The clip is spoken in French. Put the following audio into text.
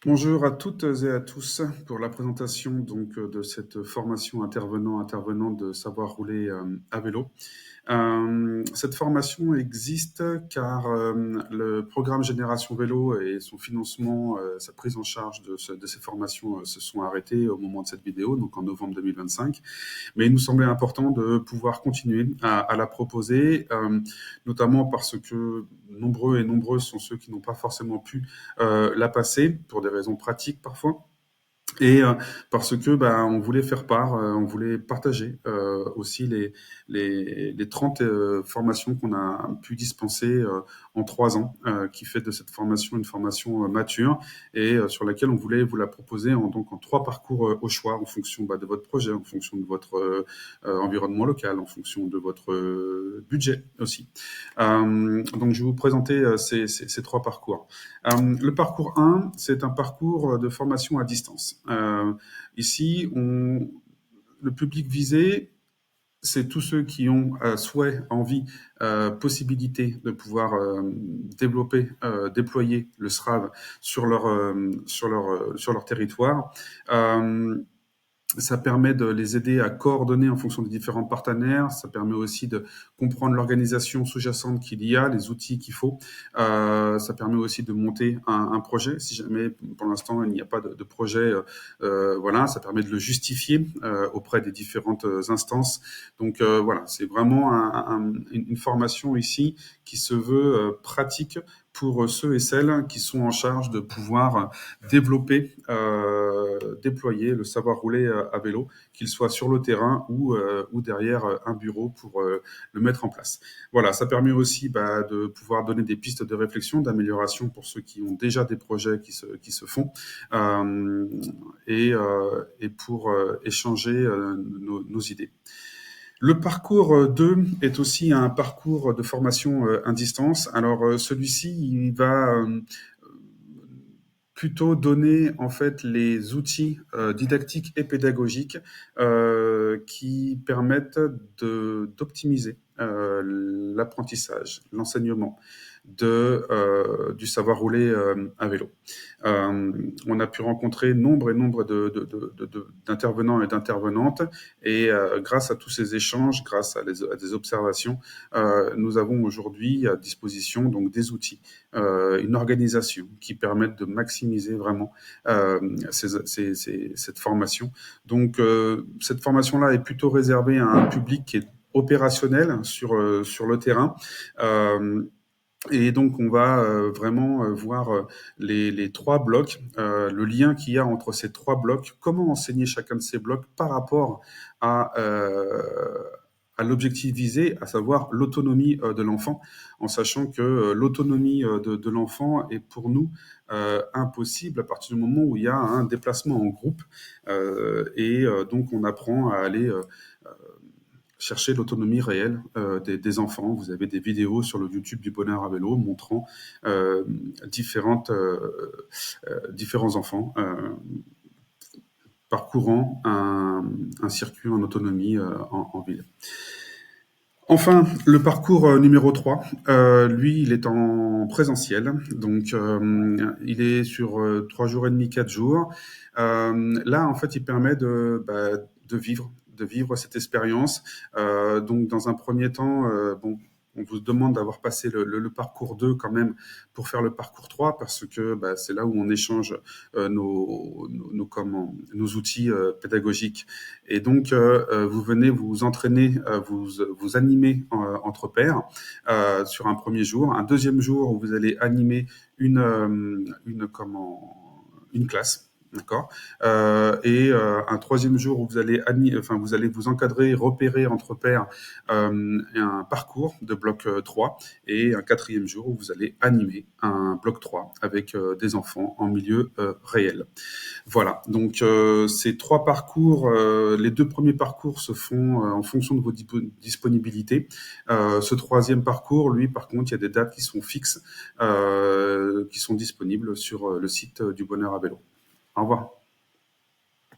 Bonjour à toutes et à tous pour la présentation de cette formation intervenant de savoir rouler à vélo. Cette formation existe car le programme Génération Vélo et son financement, sa prise en charge de ces formations se sont arrêtés au moment de cette vidéo, donc en novembre 2025. Mais il nous semblait important de pouvoir continuer à la proposer, notamment parce que nombreux et nombreuses sont ceux qui n'ont pas forcément pu la passer pour des raisons pratiques parfois. Et parce que on voulait faire part, on voulait partager aussi les 30 formations qu'on a pu dispenser en 3 ans, qui fait de cette formation une formation mature et sur laquelle on voulait vous la proposer donc en 3 parcours au choix en fonction de votre projet, en fonction de votre environnement local, en fonction de votre budget aussi. Donc je vais vous présenter ces 3 parcours. Le parcours 1, c'est un parcours de formation à distance. Ici, le public visé, c'est tous ceux qui ont souhait, envie, possibilité de pouvoir développer, déployer le SRAV sur leur territoire. Ça permet de les aider à coordonner en fonction des différents partenaires. Ça permet aussi de comprendre l'organisation sous-jacente qu'il y a, les outils qu'il faut. Ça permet aussi de monter un projet. Si jamais, pour l'instant, il n'y a pas de projet, voilà, ça permet de le justifier auprès des différentes instances. Donc voilà, c'est vraiment une formation ici qui se veut pratique pour ceux et celles qui sont en charge de pouvoir développer, déployer le savoir rouler à vélo, qu'il soit sur le terrain ou derrière un bureau pour le mettre en place. Voilà, ça permet aussi de pouvoir donner des pistes de réflexion, d'amélioration pour ceux qui ont déjà des projets qui se font et pour échanger nos idées. Le parcours 2 est aussi un parcours de formation à distance. Alors celui-ci, il va plutôt donner en fait les outils didactiques et pédagogiques qui permettent d'optimiser l'apprentissage, l'enseignement du savoir rouler à vélo. On a pu rencontrer nombre et nombre d'intervenants et d'intervenantes et grâce à tous ces échanges, grâce à des observations, nous avons aujourd'hui à disposition donc des outils, une organisation qui permettent de maximiser vraiment cette formation. Donc cette formation-là est plutôt réservée à un public qui est opérationnel sur le terrain. Et donc, on va vraiment voir les 3 blocs, le lien qu'il y a entre ces 3 blocs, comment enseigner chacun de ces blocs par rapport à l'objectif visé, à savoir l'autonomie de l'enfant, en sachant que l'autonomie de l'enfant est pour nous impossible à partir du moment où il y a un déplacement en groupe. Donc, on apprend à aller chercher l'autonomie réelle des enfants. Vous avez des vidéos sur le YouTube du Bonheur à vélo montrant différents enfants parcourant un circuit en autonomie en ville. Enfin, le parcours numéro 3, lui, il est en présentiel. Donc, il est sur 3 jours et demi, 4 jours. Là, en fait, il permet de vivre cette expérience. Donc, dans un premier temps, on vous demande d'avoir passé le parcours 2 quand même pour faire le parcours 3 parce que c'est là où on échange nos outils pédagogiques. Et donc, vous venez vous entraîner, vous animer entre pairs sur un premier jour. Un deuxième jour où vous allez animer une classe. D'accord. Et un troisième jour où vous allez vous encadrer, repérer entre pairs un parcours de bloc 3 et un quatrième jour où vous allez animer un bloc 3 avec des enfants en milieu réel. Voilà, donc ces 3 parcours, les 2 premiers parcours se font en fonction de vos disponibilités. Ce troisième parcours, lui, par contre, il y a des dates qui sont fixes, qui sont disponibles sur le site du Bonheur à vélo. Au revoir.